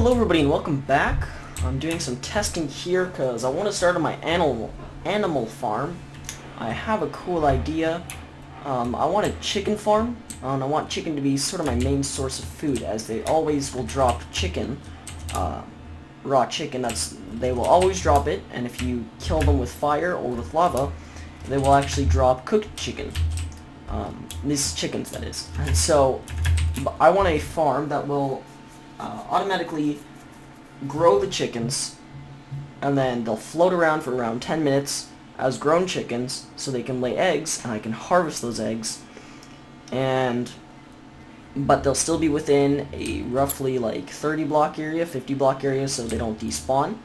Hello everybody and welcome back. I'm doing some testing here because I want to start on my animal farm. I have a cool idea. I want a chicken farm, and I want chicken to be sort of my main source of food, as they always will drop chicken, raw chicken. They will always drop it, and if you kill them with fire or with lava, they will actually drop cooked chicken. These chickens, that is. And so I want a farm that will automatically grow the chickens, and then they'll float around for around 10 minutes as grown chickens so they can lay eggs, and I can harvest those eggs, but they'll still be within a roughly like 30 block area, 50 block area, so they don't despawn.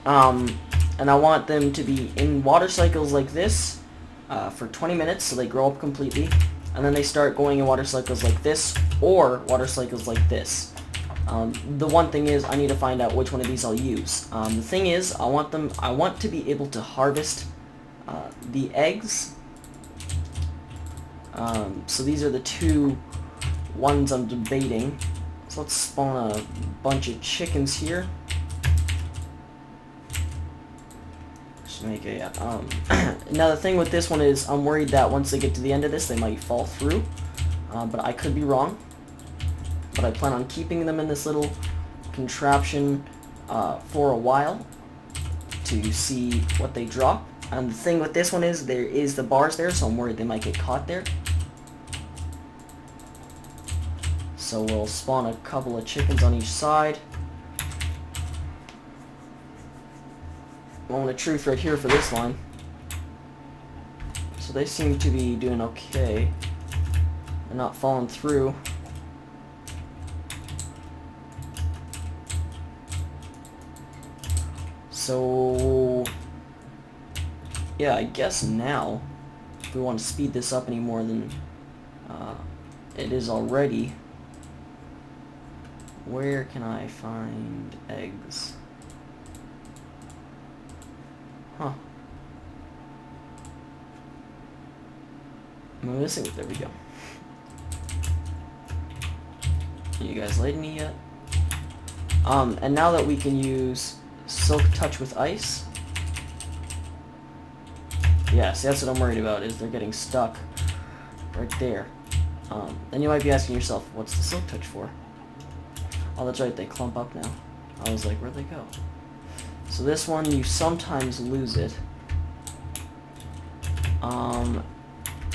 And I want them to be in water cycles like this for 20 minutes so they grow up completely, and then they start going in water cycles like this or water cycles like this. The one thing is I need to find out which one of these I'll use. The thing is I want to be able to harvest the eggs. So these are the two ones I'm debating. So let's spawn a bunch of chickens here. Just make a now the thing with this one is I'm worried that once they get to the end of this they might fall through, but I could be wrong. But I plan on keeping them in this little contraption for a while to see what they drop. And the thing with this one is there is the bars there, so I'm worried they might get caught there. So we'll spawn a couple of chickens on each side. Moment of truth right here for this line. So they seem to be doing okay. They're not falling through. So, yeah, I guess now, if we want to speed this up any more than it is already, where can I find eggs? Huh. I'm missing it. There we go. You guys laid any yet? And now that we can use Silk Touch with ice. Yes, that's what I'm worried about, is they're getting stuck right there. Then you might be asking yourself, what's the Silk Touch for? Oh, that's right, they clump up now. I was like, where'd they go? So this one, you sometimes lose it.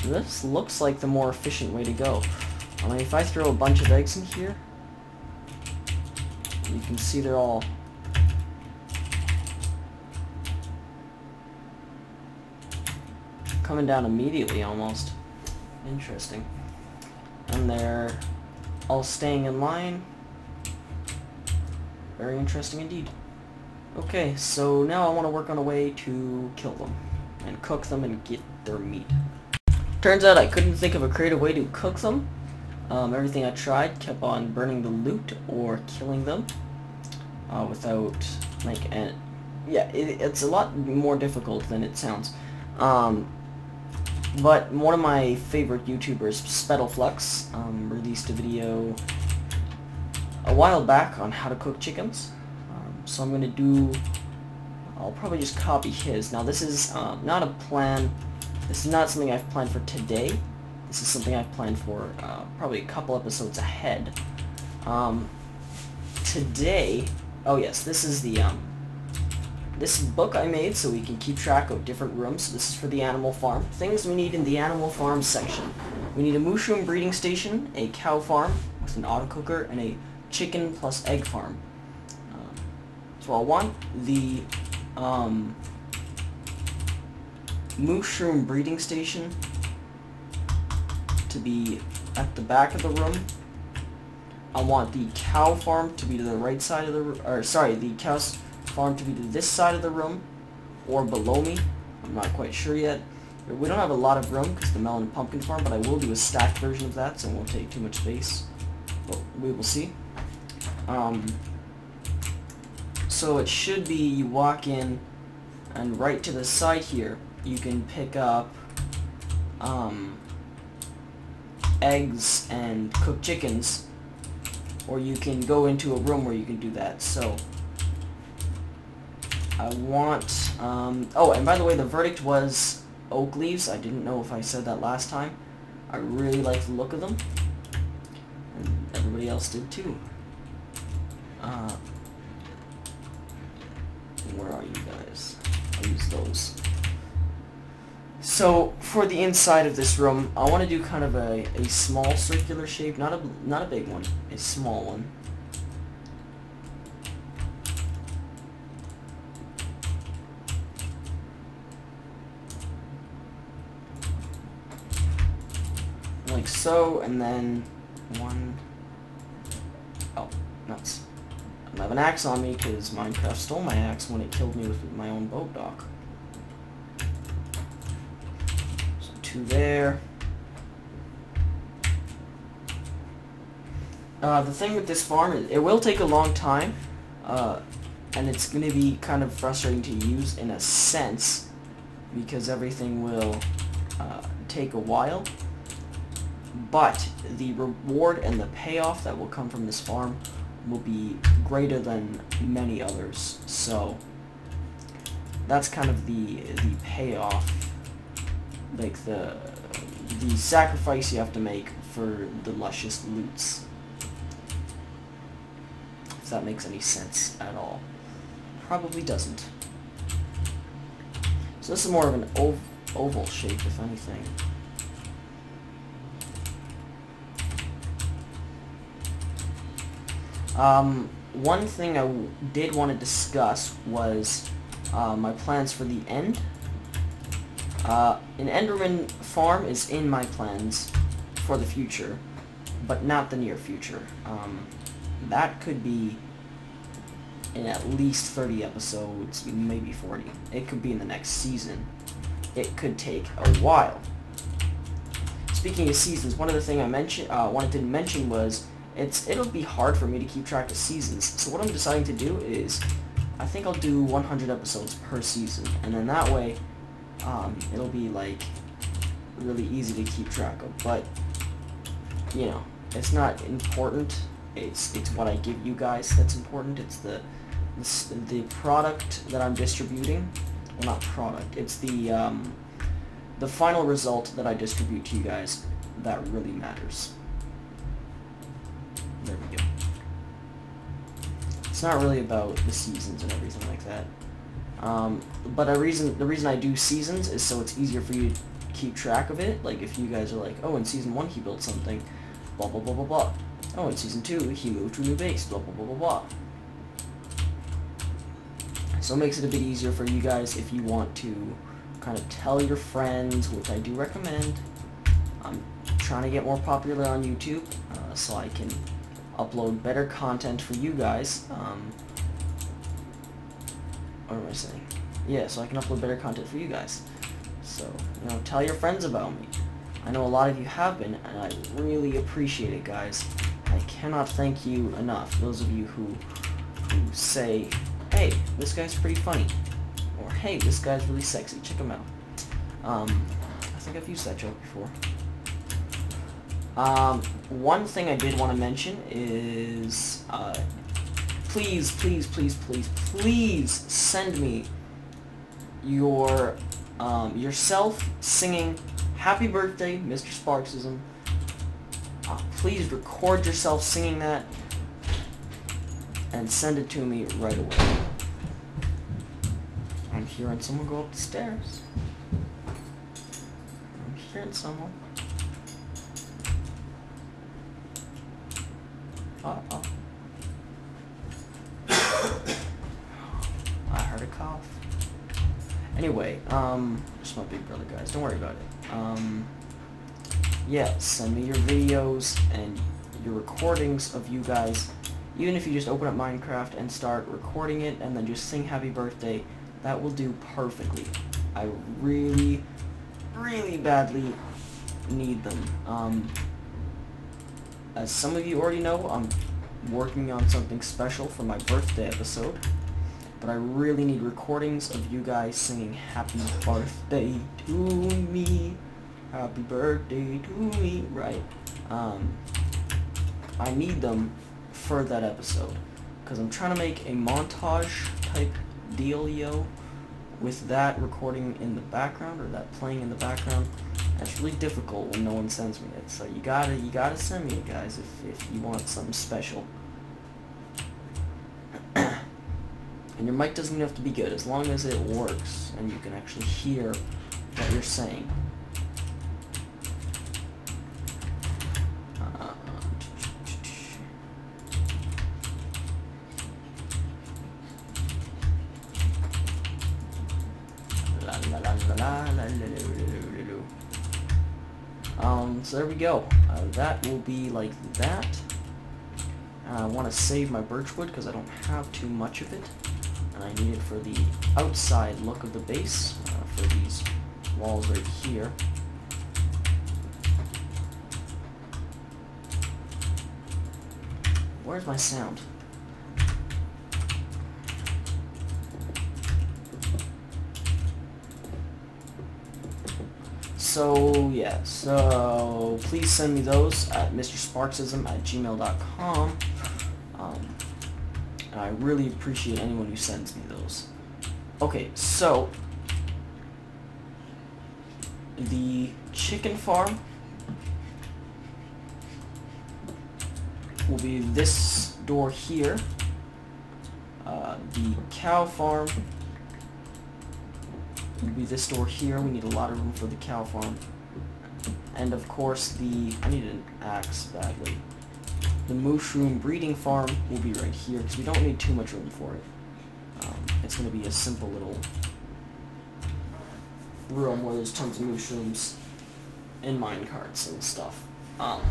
This looks like the more efficient way to go. I mean, if I throw a bunch of eggs in here, you can see they're all coming down immediately almost. Interesting. And they're all staying in line. Very interesting indeed. Okay, so now I want to work on a way to kill them and cook them and get their meat. Turns out I couldn't think of a creative way to cook them. Everything I tried kept on burning the loot or killing them without like it's a lot more difficult than it sounds. But one of my favorite YouTubers, Spettleflux, released a video a while back on how to cook chickens. So I'm gonna I'll probably just copy his. Now this is not a plan. This is not something I've planned for today. This is something I've planned for probably a couple episodes ahead. Today, oh yes, this is the this book I made so we can keep track of different rooms. So this is for the animal farm. Things we need in the animal farm section. We need a mushroom breeding station, a cow farm with an auto cooker, and a chicken plus egg farm. So I want the mushroom breeding station to be at the back of the room. I want the cow farm to be to the right side of the room, or sorry, the cow farm to be to this side of the room or below me. I'm not quite sure yet. We don't have a lot of room because the melon and pumpkin farm, but I will do a stacked version of that, so it won't take too much space. But we will see. So it should be you walk in, and right to the side here you can pick up eggs and cooked chickens or you can go into a room where you can do that. So I want, oh, and by the way, the verdict was oak leaves. I didn't know if I said that last time. I really like the look of them, and everybody else did too. Where are you guys? I'll use those. So for the inside of this room, I want to do kind of a small circular shape, not a big one, a small one. Like so, and then one. Oh, nuts. I don't have an axe on me because Minecraft stole my axe when it killed me with my own boat dock. So 2 there. The thing with this farm is it will take a long time, and it's going to be kind of frustrating to use in a sense because everything will take a while. But the reward and the payoff that will come from this farm will be greater than many others. So that's kind of the payoff, like the sacrifice you have to make for the luscious loots. If that makes any sense at all. Probably doesn't. So this is more of an oval shape, if anything. One thing I did want to discuss was my plans for the end. An Enderman farm is in my plans for the future, but not the near future. That could be in at least 30 episodes, maybe 40. It could be in the next season. It could take a while. Speaking of seasons, one of the things I mentioned, wanted to mention was it'll be hard for me to keep track of seasons. So what I'm deciding to do is, I think I'll do 100 episodes per season, and then that way, it'll be like really easy to keep track of. But you know, it's not important. It's what I give you guys that's important. It's the product that I'm distributing. Well, not product. It's the final result that I distribute to you guys that really matters. There we go. It's not really about the seasons and everything like that. But the reason I do seasons is so it's easier for you to keep track of it. Like if you guys are like, oh, in season 1 he built something, blah blah blah blah blah. Oh, in season 2 he moved to a new base, blah blah blah blah blah. So it makes it a bit easier for you guys if you want to kind of tell your friends, which I do recommend. I'm trying to get more popular on YouTube, so I can upload better content for you guys. What am I saying? Yeah, so I can upload better content for you guys. So, you know, tell your friends about me. I know a lot of you have been, and I really appreciate it, guys. I cannot thank you enough. Those of you who say, hey, this guy's pretty funny, or hey, this guy's really sexy, check him out. I think I've used that joke before. One thing I did want to mention is, please, please, please, please, please send me your, yourself singing Happy Birthday, MrSparksism. Please record yourself singing that and send it to me right away. I'm hearing someone go up the stairs. I'm hearing someone. Uh-oh. I heard a cough. Anyway, just my big brother, guys. Don't worry about it. Yeah, send me your videos and your recordings of you guys. Even if you just open up Minecraft and start recording it and then just sing Happy Birthday, that will do perfectly. I really, really badly need them. As some of you already know, I'm working on something special for my birthday episode, but I really need recordings of you guys singing Happy Birthday to me, Happy Birthday to me, right? I need them for that episode, because I'm trying to make a montage type dealio with that recording in the background, or that playing in the background. That's really difficult when no one sends me it, so you gotta send me it, guys, if you want something special. And your mic doesn't even have to be good, as long as it works and you can actually hear what you're saying. So there we go. That will be like that. I want to save my birchwood because I don't have too much of it, and I need it for the outside look of the base, for these walls right here. Where's my sound? So, yeah, so please send me those at MrSparksism@gmail.com. And I really appreciate anyone who sends me those. Okay, so the chicken farm will be this door here. The cow farm will be this door here. We need a lot of room for the cow farm. And of course I need an axe badly. The mushroom breeding farm will be right here, because we don't need too much room for it. It's going to be a simple little room where there's tons of mushrooms in minecarts and stuff. And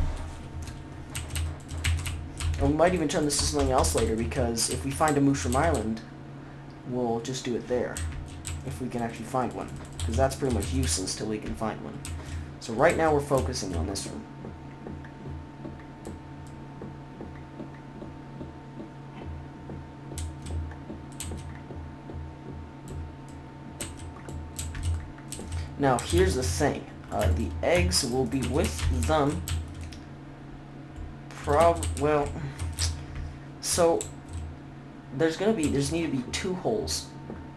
we might even turn this to something else later, because if we find a mushroom island, we'll just do it there. If we can actually find one, because that's pretty much useless till we can find one. So right now we're focusing on this room. Now here's the thing, the eggs will be with them. Well, so there need to be two holes.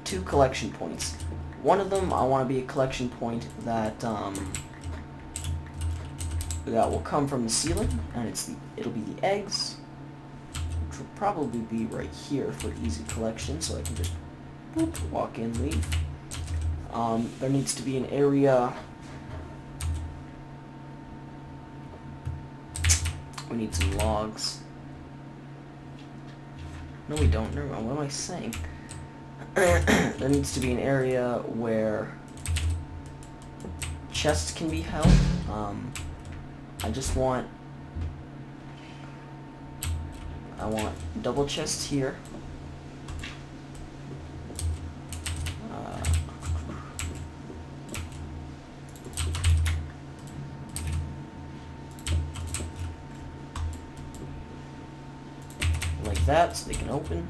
2 collection points. One of them I want to be a collection point that will come from the ceiling, and it'll be the eggs, which will probably be right here for easy collection, so I can just boop, walk in, leave. There needs to be an area. We need some logs. No, we don't. Never mind. What am I saying? There needs to be an area where chests can be held. I want double chests here. Like that, so they can open.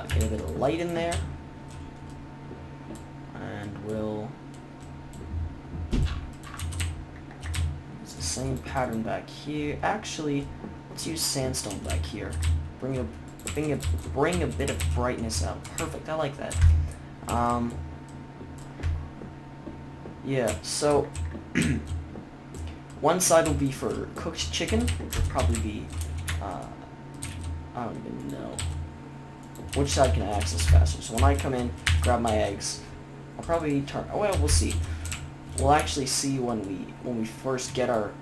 Get a bit of light in there, and we'll use the same pattern back here. Actually, let's use sandstone back here. Bring a bit of brightness out. Perfect. I like that. Yeah. So one side will be for cooked chicken, which will probably be I don't even know. Which side can I access faster? So when I come in, grab my eggs, I'll probably turn. Oh well, we'll see. We'll actually see when we first get our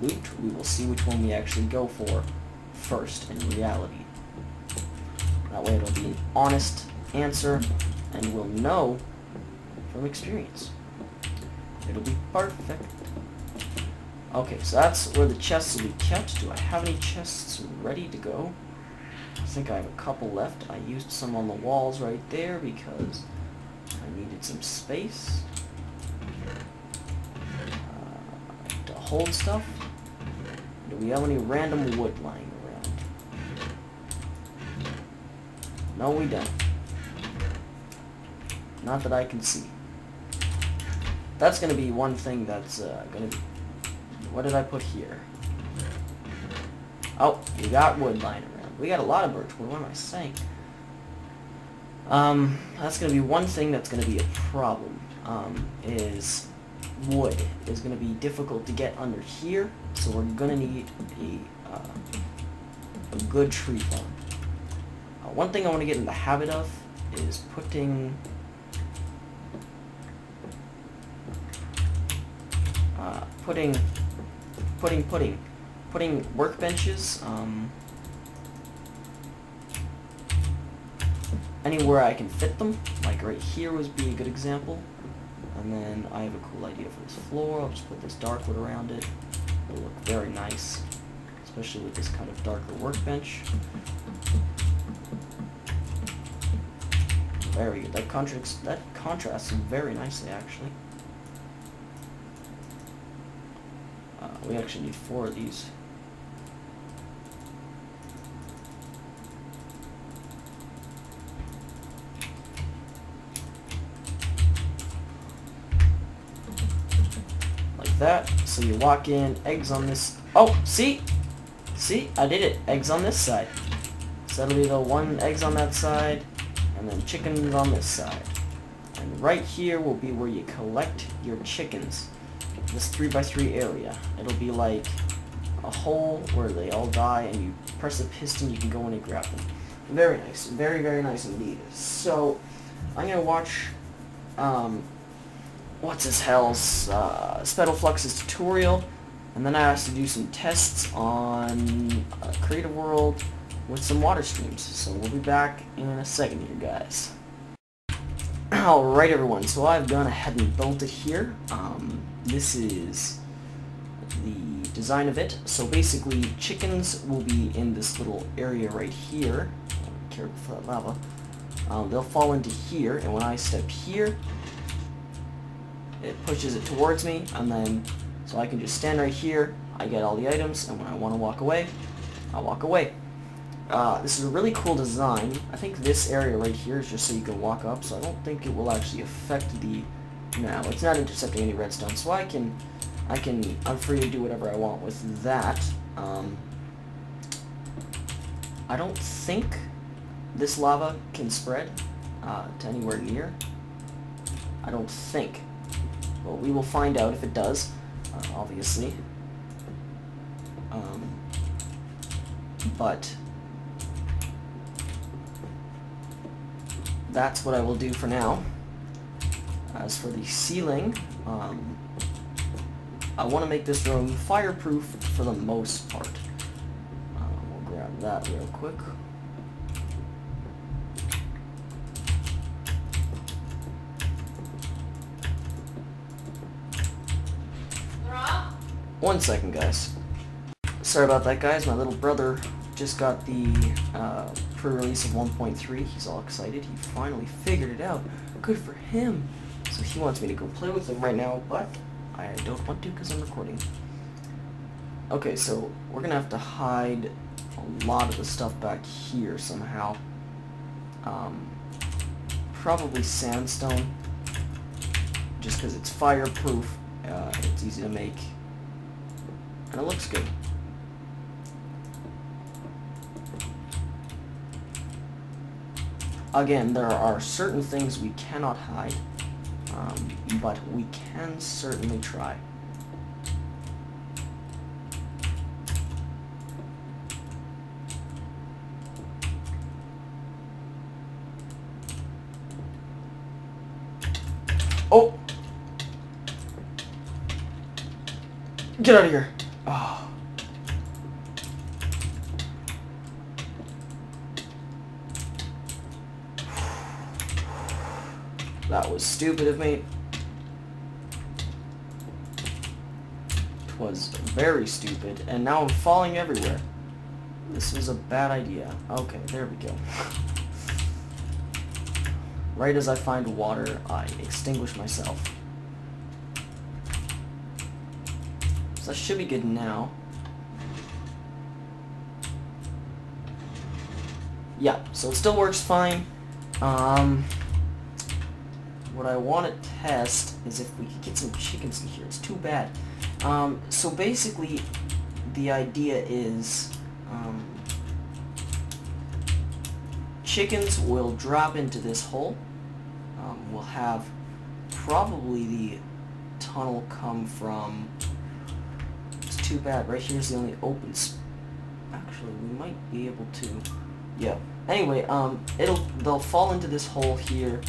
loot. We will see which one we actually go for first in reality. That way it'll be an honest answer, and we'll know from experience. It'll be perfect. Okay, so that's where the chests will be kept. Do I have any chests ready to go? I think I have a couple left. I used some on the walls right there because I needed some space to hold stuff. Do we have any random wood lying around? No, we don't. Not that I can see. That's gonna be one thing that's gonna be... What did I put here? Oh, we got wood lying around. We got a lot of birch wood. What am I saying? That's gonna be one thing that's gonna be a problem. Is wood is gonna be difficult to get under here, so we're gonna need a good tree farm. One thing I want to get in the habit of is putting workbenches anywhere I can fit them. Like right here would be a good example. And then I have a cool idea for this floor. I'll just put this dark wood around it. It'll look very nice, especially with this kind of darker workbench. Very good. That contrasts very nicely, actually. We actually need 4 of these. Like that. So you walk in, eggs on this. Oh, see? See? I did it. Eggs on this side. So that'll be the 1 eggs on that side, and then chickens on this side. And right here will be where you collect your chickens. This 3x3 area. It'll be like a hole where they all die, and you press a piston, you can go in and grab them. Very nice. Very, very nice indeed. So, I'm going to watch, what's his hell's, Spedalflux's tutorial, and then I have to do some tests on Creative World with some water streams. So we'll be back in a second here, guys. Alright everyone, so I've gone ahead and built it here. This is the design of it. So basically, chickens will be in this little area right here. Careful for that lava. They'll fall into here, and when I step here, it pushes it towards me, and then, so I can just stand right here, I get all the items, and when I want to walk away, I'll walk away. This is a really cool design. I think this area right here is just so you can walk up, so I don't think it will actually affect the... No, it's not intercepting any redstone, so I'm free to do whatever I want with that. I don't think this lava can spread to anywhere near. I don't think. But we will find out if it does, obviously. But that's what I will do for now. As for the ceiling, I want to make this room fireproof for the most part. We'll grab that real quick. One second, guys. Sorry about that, guys. My little brother just got the pre-release of 1.3. He's all excited. He finally figured it out. Good for him. So he wants me to go play with him right now, but I don't want to because I'm recording. Okay, so we're going to have to hide a lot of the stuff back here somehow. Probably sandstone, just because it's fireproof. It's easy to make, and it looks good. Again, there are certain things we cannot hide, but we can certainly try. Oh! Get out of here! Oh. That was stupid of me. It was very stupid, and now I'm falling everywhere. This was a bad idea. Okay, there we go. Right as I find water, I extinguish myself. So that should be good now. Yeah, so it still works fine. what I want to test is if we could get some chickens in here. It's too bad. So basically, the idea is chickens will drop into this hole. We'll have probably the tunnel come from... It's too bad. Right here's the only open Actually, we might be able to... Yeah. Anyway, they'll fall into this hole here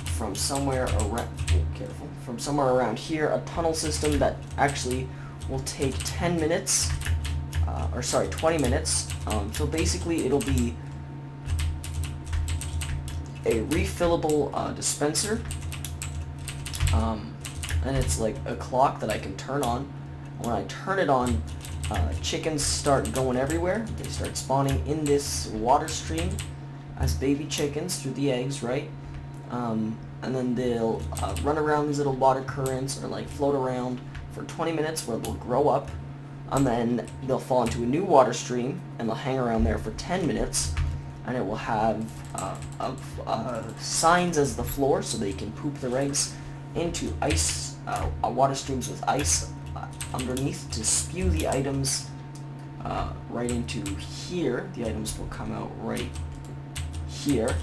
from somewhere around... Oh, careful. From somewhere around here. A tunnel system that actually will take 10 minutes. Or sorry, 20 minutes. So basically, it'll be a refillable dispenser. And it's like a clock that I can turn on. When I turn it on, chickens start going everywhere. They start spawning in this water stream as baby chickens through the eggs, right? And then they'll run around these little water currents or like float around for 20 minutes where they'll grow up. And then they'll fall into a new water stream and they'll hang around there for 10 minutes. And it will have signs as the floor so they can poop their eggs into ice, water streams with ice underneath to spew the items right into here. The items will come out right here.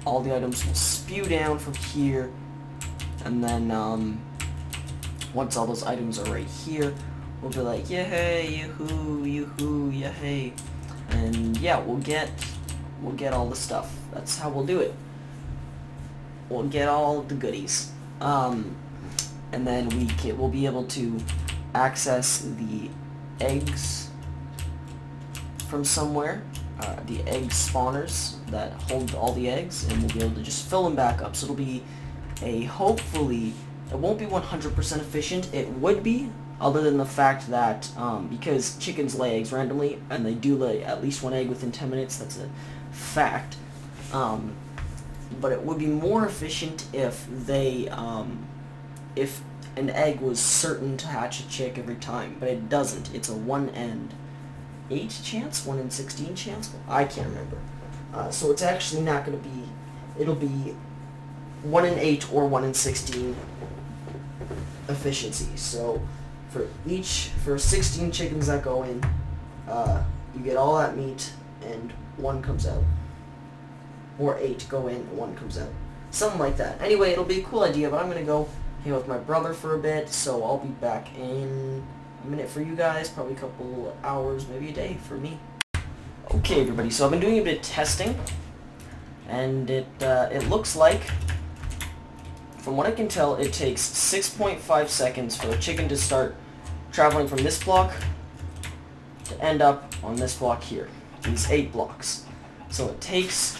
All the items will spew down from here, and then once all those items are right here, we'll be like, yay, yoo-hoo, yoo-hoo, yay, and yeah, we'll get all the stuff. That's how we'll do it. We'll get all the goodies. And then we'll be able to access the eggs from somewhere, the egg spawners that hold all the eggs, and we'll be able to just fill them back up. So it'll be hopefully, it won't be 100% efficient. It would be, other than the fact that because chickens lay eggs randomly, and they do lay at least one egg within 10 minutes, that's a fact. But it would be more efficient if they, if an egg was certain to hatch a chick every time, but it doesn't. It's a 1 in 8 chance, 1 in 16 chance. I can't remember. So it's actually not going to be. It'll be 1 in 8 or 1 in 16 efficiency. So for 16 chickens that go in, you get all that meat and 1 comes out. Or 8 go in and 1 comes out. Something like that. Anyway, it'll be a cool idea, but I'm going to go hang with my brother for a bit, so I'll be back in a minute for you guys, probably a couple hours, maybe a day for me. Okay, everybody, so I've been doing a bit of testing, and it looks like, from what I can tell, it takes 6.5 seconds for a chicken to start traveling from this block to end up on this block here, these 8 blocks. So it takes...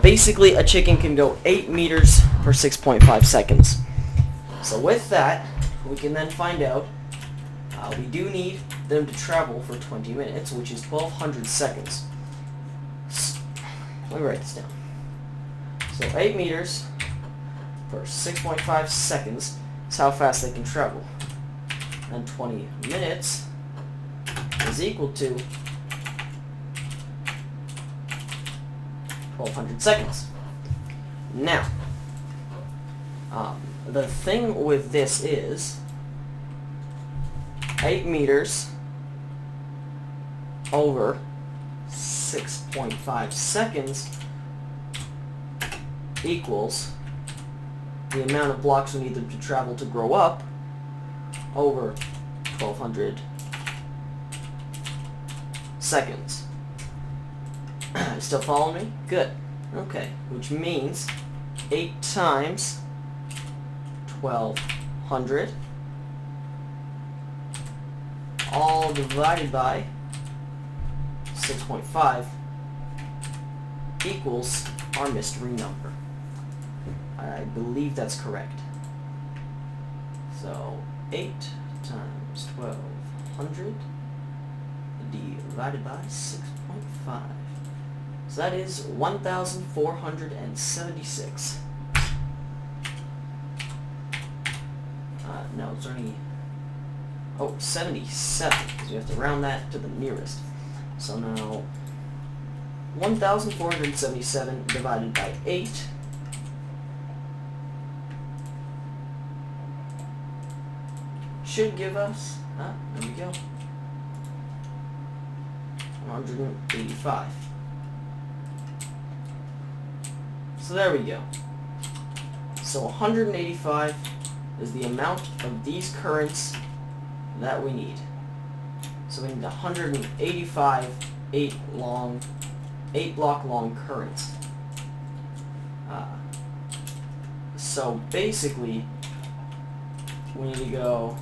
basically, a chicken can go 8 meters per 6.5 seconds. So with that, we can then find out we do need them to travel for 20 minutes, which is 1,200 seconds. Let me write this down. So 8 meters per 6.5 seconds is how fast they can travel. And 20 minutes is equal to 1,200 seconds. Now, the thing with this is 8 meters over 6.5 seconds equals the amount of blocks we need them to travel to grow up over 1,200 seconds. Still following me? Good. Okay. Which means 8 times 1,200 all divided by 6.5 equals our mystery number. I believe that's correct. So 8 times 1,200 divided by 6.5. So that is 1,476. No, it's only... Oh, 77, because you have to round that to the nearest. So now... 1,477 divided by 8 should give us, there we go, 185. So there we go. So 185 is the amount of these currents that we need. So we need 185 8 block long currents. So basically we need to go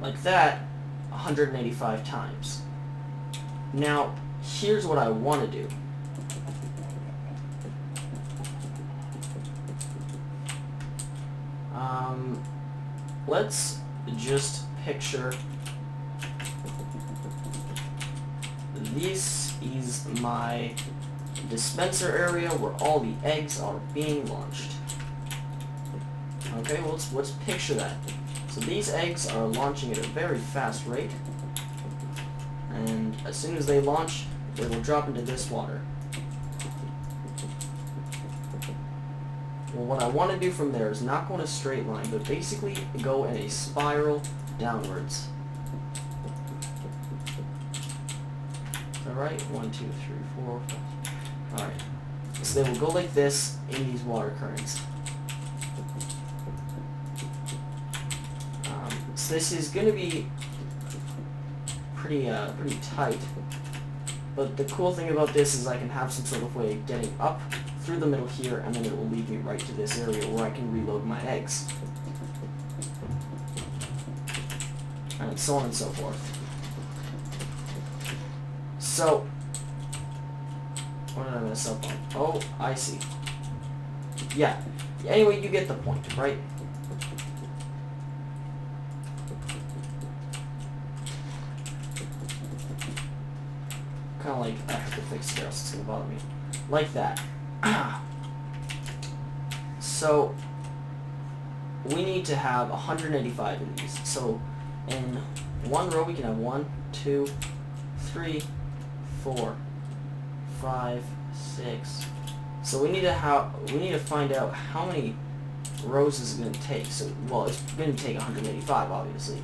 like that 185 times. Now here's what I want to do. Let's just picture this is my dispenser area where all the eggs are being launched. Okay, well, let's picture that. So these eggs are launching at a very fast rate, and as soon as they launch, they will drop into this water. Well, what I want to do from there is not go in a straight line, but basically go in a spiral downwards. Alright, 1, 2, 3, 4, 5. Alright. So they will go like this in these water currents. So this is going to be pretty tight. But the cool thing about this is I can have some sort of way of getting up through the middle here, and then it will lead me right to this area where I can reload my eggs. And so on and so forth. So, what did I mess up on? Oh, I see. Yeah. Anyway, you get the point, right? Kind of like, I have to fix it else it's going to bother me. Like that. So we need to have 185 of these. So in one row we can have 1, 2, 3, 4, 5, 6. So we need to find out how many rows is it going to take. So well, it's going to take 185 obviously.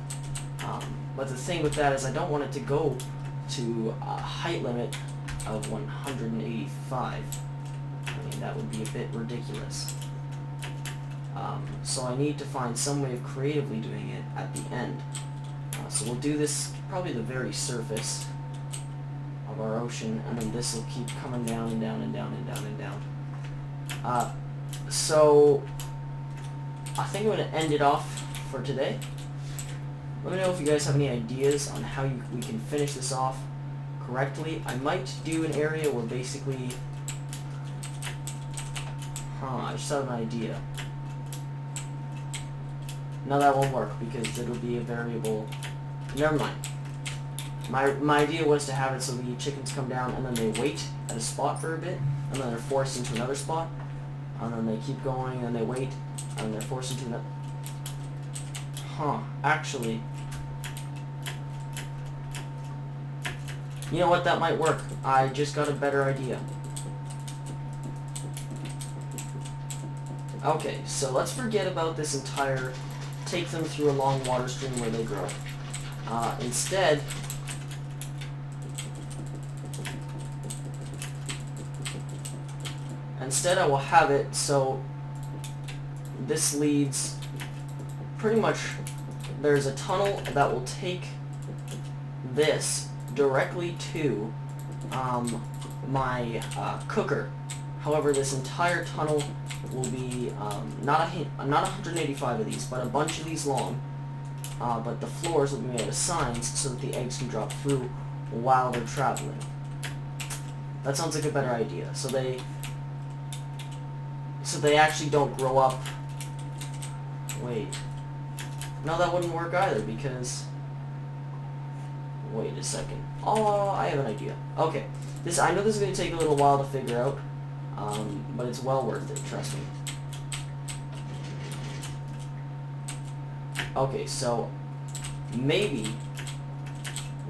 But the thing with that is I don't want it to go to a height limit of 185. I mean, that would be a bit ridiculous. So I need to find some way of creatively doing it at the end. So we'll do this probably the very surface of our ocean, and then this will keep coming down and down and down and down and down. So I think I'm going to end it off for today. Let me know if you guys have any ideas on how we can finish this off correctly. I might do an area where basically... I just have an idea. No, that won't work because it'll be a variable. Never mind. My idea was to have it so the chickens come down and then they wait at a spot for a bit, and then they're forced into another spot, and then they keep going and they wait, and they're forced into another. Actually, you know what? That might work. I just got a better idea. Okay, so let's forget about this entire take them through a long water stream where they grow. Instead, I will have it so this leads pretty much, there's a tunnel that will take this directly to my cooker. However, this entire tunnel will be not 185 of these, but a bunch of these long. But the floors will be made of signs so that the eggs can drop through while they're traveling. That sounds like a better idea. So they actually don't grow up. Wait. No, that wouldn't work either because... Wait a second. Oh, I have an idea. Okay. I know this is going to take a little while to figure out, but it's well worth it, trust me. Okay, so maybe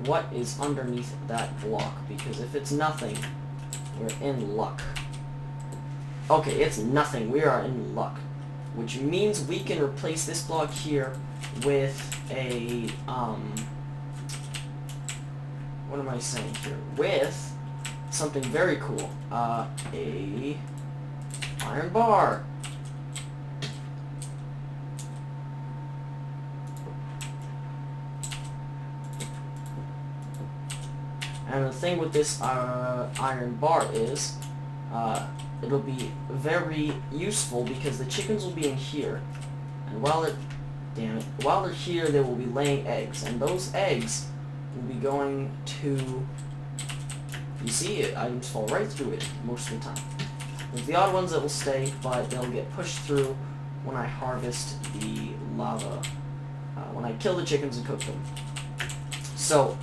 what is underneath that block? Because if it's nothing, we're in luck. Okay, it's nothing. We are in luck. Which means we can replace this block here with a, what am I saying here? With something very cool. A iron bar. And the thing with this iron bar is, it'll be very useful because the chickens will be in here, and while they're here, they will be laying eggs, and those eggs will be going to, you see it, items fall right through it most of the time. There's the odd ones that will stay, but they'll get pushed through when I harvest the lava, when I kill the chickens and cook them. So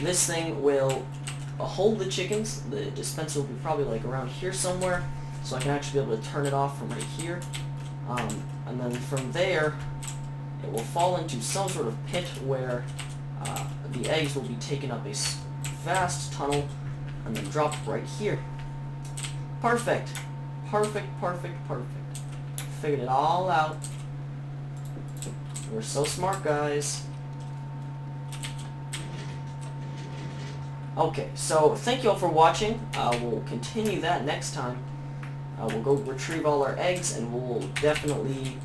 this thing will hold the chickens. The dispenser will be probably like around here somewhere, so I can actually be able to turn it off from right here. And then from there, it will fall into some sort of pit where the eggs will be taken up a vast tunnel and then dropped right here. Perfect. Perfect, perfect, perfect. Figured it all out. We're so smart, guys. Okay, so thank you all for watching. We'll continue that next time. We'll go retrieve all our eggs, and we'll definitely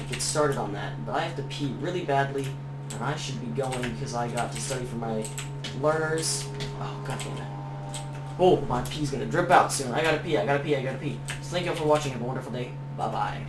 get started on that. But I have to pee really badly, and I should be going because I got to study for my learners. Oh, god damn it. Oh, my pee's gonna drip out soon. I gotta pee, I gotta pee, I gotta pee. So thank you all for watching. Have a wonderful day. Bye-bye.